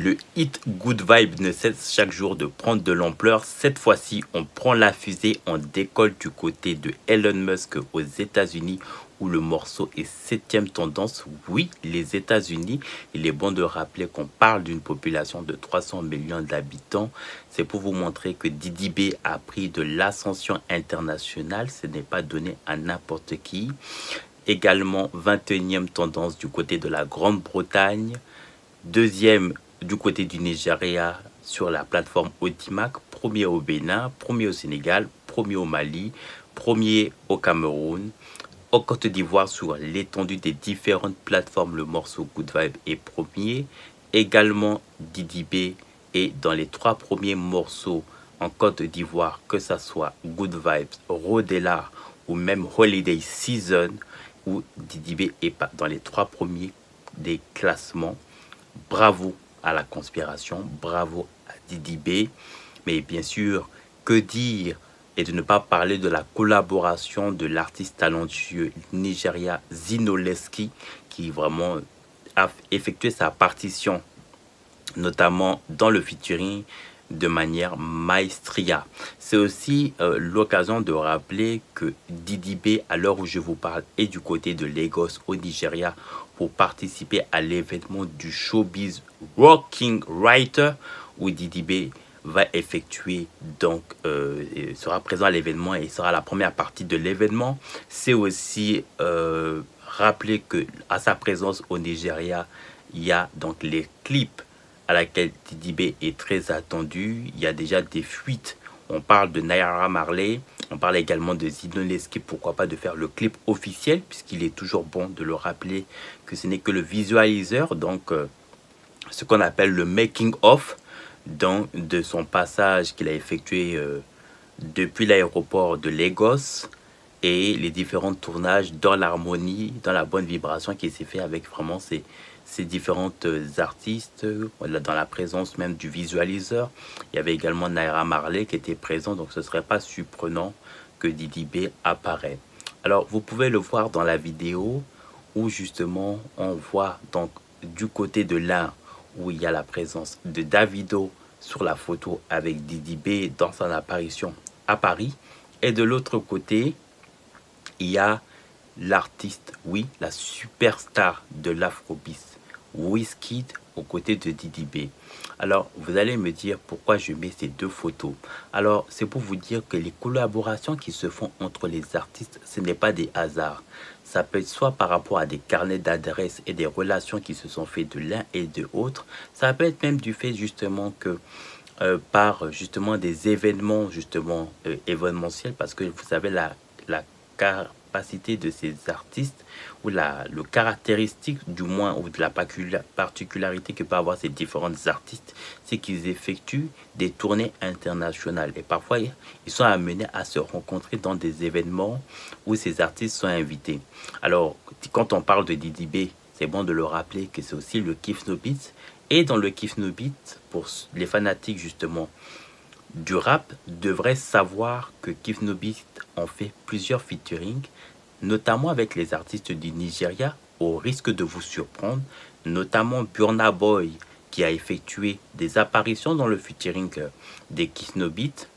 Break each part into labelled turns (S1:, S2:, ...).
S1: Le hit Good Vibe ne cesse chaque jour de prendre de l'ampleur. Cette fois-ci, on prend la fusée, on décolle du côté de Elon Musk aux États-Unis où le morceau est 7e tendance. Oui, les États-Unis, il est bon de rappeler qu'on parle d'une population de 300 millions d'habitants. C'est pour vous montrer que Didi B a pris de l'ascension internationale. Ce n'est pas donné à n'importe qui. Également 21e tendance du côté de la Grande-Bretagne. Deuxième du côté du Nigeria sur la plateforme Audimac, premier au Bénin, premier au Sénégal, premier au Mali, premier au Cameroun. En Côte d'Ivoire, sur l'étendue des différentes plateformes, le morceau Good Vibe est premier. Également, Didi B est dans les 3 premiers morceaux en Côte d'Ivoire, que ce soit Good Vibes, Rodela ou même Holiday Season, où Didi B est dans les 3 premiers des classements. Bravo à la conspiration, bravo à Didi B. Mais bien sûr, que dire et de ne pas parler de la collaboration de l'artiste talentueux Nigeria Zinoleski qui vraiment a effectué sa partition, notamment dans le featuring de manière maestria. C'est aussi l'occasion de rappeler que Didi B, à l'heure où je vous parle, est du côté de Lagos au Nigeria pour participer à l'événement du Showbiz Rocking Writer où Didi B va effectuer, donc sera présent à l'événement et sera la première partie de l'événement. C'est aussi rappeler que à sa présence au Nigeria, il y a donc les clips à laquelle Didi B est très attendu. Il y a déjà des fuites. On parle de Naira Marley, on parle également de Zinoleski, pourquoi pas de faire le clip officiel, puisqu'il est toujours bon de le rappeler que ce n'est que le visualiseur, donc ce qu'on appelle le making of, de son passage qu'il a effectué depuis l'aéroport de Lagos et les différents tournages dans l'harmonie, dans la bonne vibration qui s'est fait avec vraiment ces différentes artistes, dans la présence même du visualiseur. Il y avait également Naira Marley qui était présent, donc ce ne serait pas surprenant que Didi B apparaît. Alors, vous pouvez le voir dans la vidéo où justement on voit donc du côté de l'un où il y a la présence de Davido sur la photo avec Didi B dans son apparition à Paris. Et de l'autre côté, il y a l'artiste, oui, la superstar de l'Afrobeat, Wizkid, aux côtés de Didi B. Alors, vous allez me dire pourquoi je mets ces 2 photos. Alors, c'est pour vous dire que les collaborations qui se font entre les artistes, ce n'est pas des hasards. Ça peut être soit par rapport à des carnets d'adresses et des relations qui se sont faites de l'un et de l'autre. Ça peut être même du fait justement que par justement des événements justement événementiels, parce que vous savez la capacité de ces artistes ou le caractéristique du moins ou de la particularité que peuvent avoir ces différents artistes, c'est qu'ils effectuent des tournées internationales et parfois ils sont amenés à se rencontrer dans des événements où ces artistes sont invités. Alors quand on parle de Didi B, c'est bon de le rappeler que c'est aussi le Kiff No Beat. Et dans le Kiff No Beat, pour les fanatiques justement du rap, devraient savoir que Kiff No Beat en fait plusieurs featuring, notamment avec les artistes du Nigeria, au risque de vous surprendre, notamment Burna Boy qui a effectué des apparitions dans le featuring des Kiff No Beat.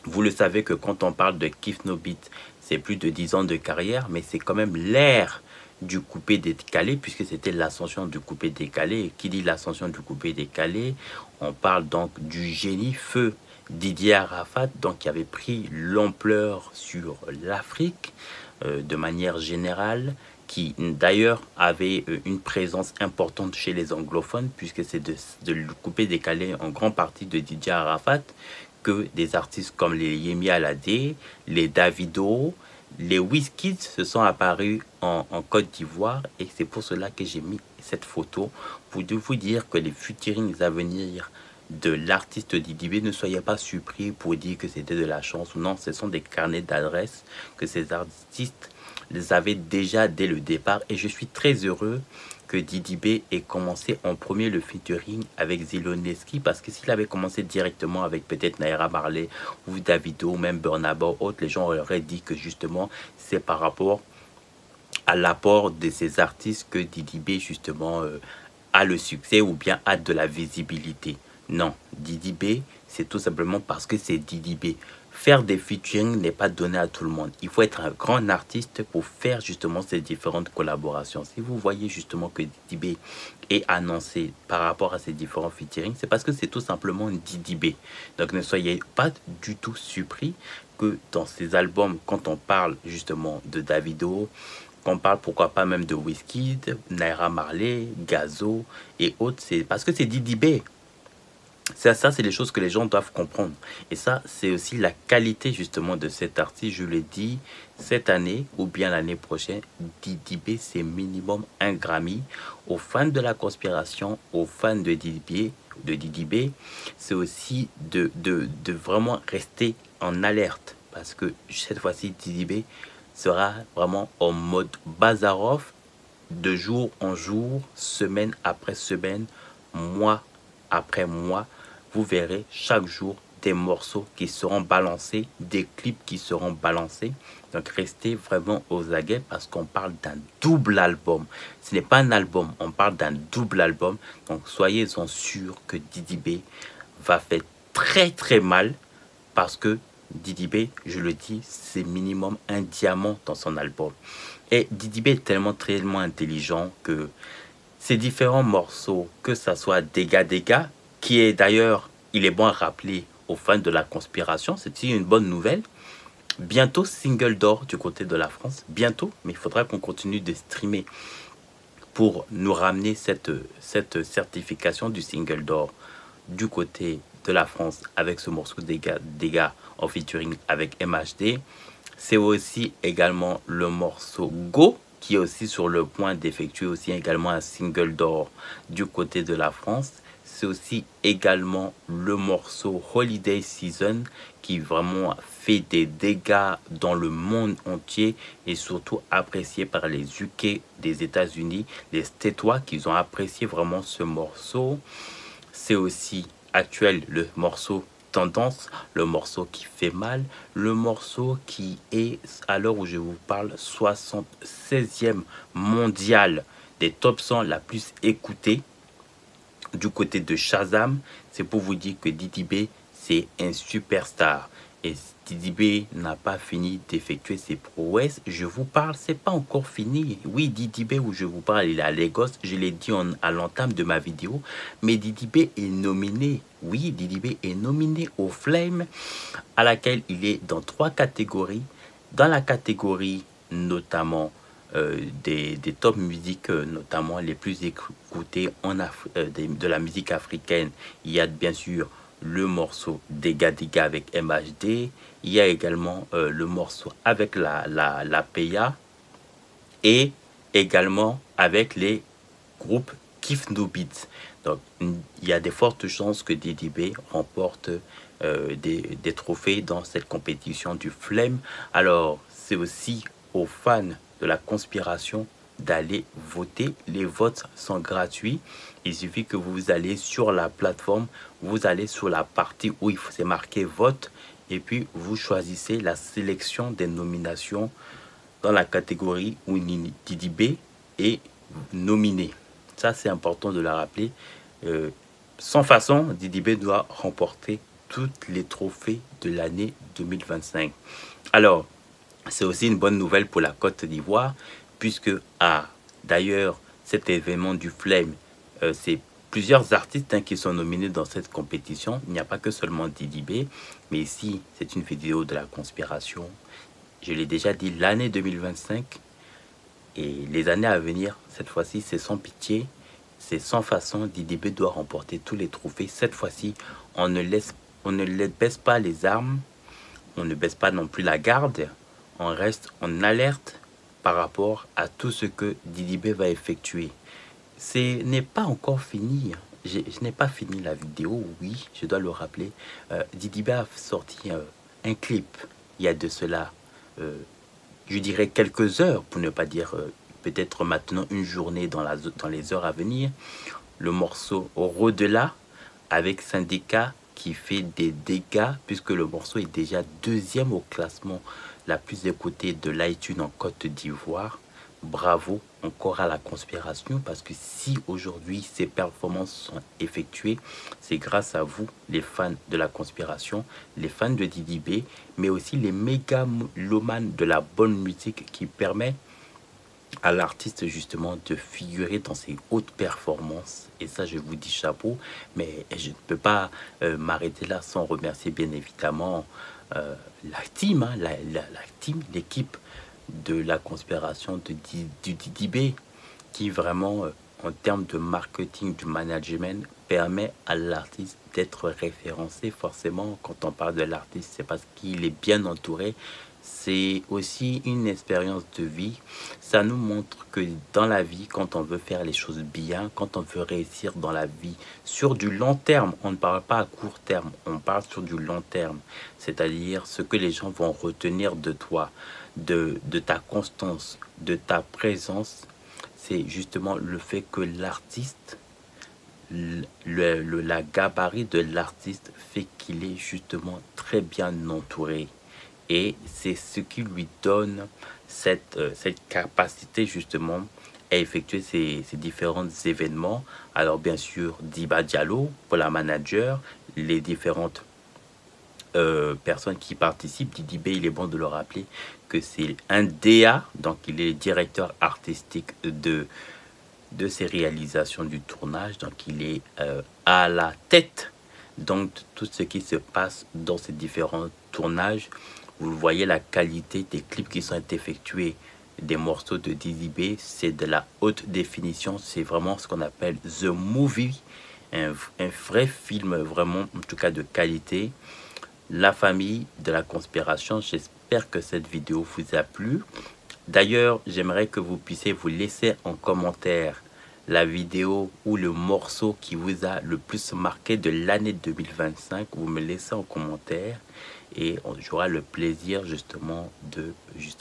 S1: Vous le savez que quand on parle de Kiff No Beat, c'est plus de 10 ans de carrière, mais c'est quand même l'ère du coupé décalé, puisque c'était l'ascension du coupé décalé. Et qui dit l'ascension du coupé décalé, on parle donc du génie feu Didier Arafat, donc qui avait pris l'ampleur sur l'Afrique de manière générale, qui d'ailleurs avait une présence importante chez les anglophones, puisque c'est de le coupé décalé en grande partie de Didier Arafat que des artistes comme les Yemi Alade, les Davido, les Wizkid se sont apparus en Côte d'Ivoire, et c'est pour cela que j'ai mis cette photo pour vous dire que les featurings à venir de l'artiste Didi B, ne soyez pas surpris pour dire que c'était de la chance ou non, ce sont des carnets d'adresses que ces artistes les avaient déjà dès le départ, et je suis très heureux que Didi B ait commencé en premier le featuring avec Zinoleski, parce que s'il avait commencé directement avec peut-être Naira Marley ou Davido ou même Burna Boy, autres, les gens auraient dit que justement c'est par rapport à l'apport de ces artistes que Didi B justement a le succès ou bien a de la visibilité. Non, Didi B, c'est tout simplement parce que c'est Didi B. Faire des featuring n'est pas donné à tout le monde. Il faut être un grand artiste pour faire justement ces différentes collaborations. Si vous voyez justement que Didi B est annoncé par rapport à ces différents featuring, c'est parce que c'est tout simplement Didi B. Donc ne soyez pas du tout surpris que dans ces albums, quand on parle justement de Davido, qu'on parle pourquoi pas même de Wizkid, Naira Marley, Gazo et autres, c'est parce que c'est Didi B. Ça, c'est les choses que les gens doivent comprendre. Et ça, c'est aussi la qualité justement de cet artiste. Je le dis, cette année ou bien l'année prochaine, Didi B, c'est minimum un Grammy. Aux fans de la conspiration, aux fans de Didi B, c'est aussi de vraiment rester en alerte. Parce que cette fois-ci, Didi B sera vraiment en mode Bazarov, de jour en jour, semaine après semaine, mois après mois. Vous verrez chaque jour des morceaux qui seront balancés, des clips qui seront balancés. Donc restez vraiment aux aguets parce qu'on parle d'un double album. Ce n'est pas un album, on parle d'un double album. Donc soyez-en sûrs que Didi B va faire très très mal parce que Didi B, je le dis, c'est minimum un diamant dans son album. Et Didi B est tellement intelligent que ces différents morceaux, que ça soit Dégâts, qui est d'ailleurs, il est bon à rappeler aux fans de la conspiration, c'est une bonne nouvelle. Bientôt single d'or du côté de la France, bientôt, mais il faudra qu'on continue de streamer pour nous ramener cette certification du single d'or du côté de la France avec ce morceau Dégâts en featuring avec MHD. C'est aussi également le morceau Go qui est aussi sur le point d'effectuer aussi également un single d'or du côté de la France. C'est aussi également le morceau Holiday Season qui vraiment fait des dégâts dans le monde entier et surtout apprécié par les UK des États-Unis, les Stétois qui ont apprécié vraiment ce morceau. C'est aussi actuel le morceau Tendance, le morceau qui fait mal, le morceau qui est, à l'heure où je vous parle, 76e mondial des top 100 la plus écoutée du côté de Shazam. C'est pour vous dire que Didi B, c'est un superstar. Et Didi B n'a pas fini d'effectuer ses prouesses. Je vous parle, c'est pas encore fini. Oui, Didi B, où je vous parle, il est à Lagos. Je l'ai dit à l'entame de ma vidéo. Mais Didi B est nominé. Oui, Didi B est nominé au Flame, à laquelle il est dans 3 catégories. Dans la catégorie notamment des top musiques, notamment les plus écoutées de la musique africaine, il y a bien sûr le morceau Dégâts avec MHD, il y a également le morceau avec la PA et également avec les groupes Kiff No Beats. Donc il y a des fortes chances que Didi B remporte des trophées dans cette compétition du Flame. Alors c'est aussi aux fans de la conspiration d'aller voter. Les votes sont gratuits. Il suffit que vous allez sur la plateforme, vous allez sur la partie où c'est marqué vote et puis vous choisissez la sélection des nominations dans la catégorie où Didi B est nominé. Ça, c'est important de le rappeler. Sans façon, Didi B doit remporter tous les trophées de l'année 2025. Alors, c'est aussi une bonne nouvelle pour la Côte d'Ivoire, puisque, d'ailleurs, cet événement du Flame, c'est plusieurs artistes qui sont nominés dans cette compétition. Il n'y a pas que seulement Didi B, mais ici, c'est une vidéo de la conspiration. Je l'ai déjà dit, l'année 2025 et les années à venir, cette fois-ci, c'est sans pitié, c'est sans façon. Didi B doit remporter tous les trophées. Cette fois-ci, on ne baisse pas les armes, on ne baisse pas non plus la garde. On reste en alerte par rapport à tout ce que Didi B va effectuer. Ce n'est pas encore fini. Je n'ai pas fini la vidéo, oui, je dois le rappeler. Didi B a sorti un clip il y a de cela, je dirais quelques heures, pour ne pas dire peut-être maintenant une journée dans les heures à venir. Le morceau Au-delà avec Syndicat qui fait des dégâts puisque le morceau est déjà 2e au classement la plus écoutée de l'iTunes en Côte d'Ivoire. Bravo encore à la conspiration, parce que si aujourd'hui ces performances sont effectuées, c'est grâce à vous, les fans de la conspiration, les fans de Didi B, mais aussi les mégalomanes de la bonne musique qui permet à l'artiste justement de figurer dans ses hautes performances. Et ça, je vous dis chapeau, mais je ne peux pas m'arrêter là sans remercier bien évidemment la team, hein, la team, l'équipe de la conspiration du Didi B, qui vraiment en termes de marketing, du management, permet à l'artiste d'être référencé. Forcément, quand on parle de l'artiste, c'est parce qu'il est bien entouré. C'est aussi une expérience de vie. Ça nous montre que dans la vie, quand on veut faire les choses bien, quand on veut réussir dans la vie sur du long terme, on ne parle pas à court terme, on parle sur du long terme, c'est-à-dire ce que les gens vont retenir de toi, de ta constance, de ta présence. C'est justement le fait que l'artiste, la gabarit de l'artiste fait qu'il est justement très bien entouré. Et c'est ce qui lui donne cette capacité justement à effectuer ces différents événements. Alors bien sûr, Diba Diallo pour la manager, les différentes personnes qui participent. Didi B, il est bon de le rappeler que c'est un DA, donc il est directeur artistique de ses réalisations du tournage, donc il est à la tête donc de tout ce qui se passe dans ces différents tournages. Vous voyez la qualité des clips qui sont effectués, des morceaux de Didi B, c'est de la haute définition, c'est vraiment ce qu'on appelle The Movie, un vrai film vraiment en tout cas de qualité. La famille de la conspiration, j'espère que cette vidéo vous a plu. D'ailleurs, j'aimerais que vous puissiez vous laisser en commentaire la vidéo ou le morceau qui vous a le plus marqué de l'année 2025. Vous me laissez en commentaire et j'aurai le plaisir justement de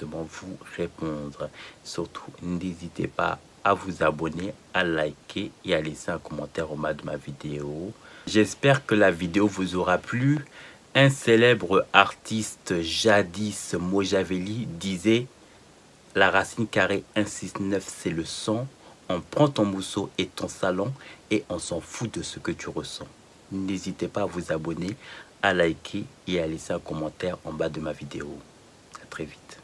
S1: vous répondre. Surtout, n'hésitez pas à vous abonner, à liker et à laisser un commentaire au bas de ma vidéo. J'espère que la vidéo vous aura plu. Un célèbre artiste jadis, Mojaveli, disait: la racine carrée 169, c'est le sang. On prend ton mousseau et ton salon et on s'en fout de ce que tu ressens. N'hésitez pas à vous abonner, à liker et à laisser un commentaire en bas de ma vidéo. À très vite.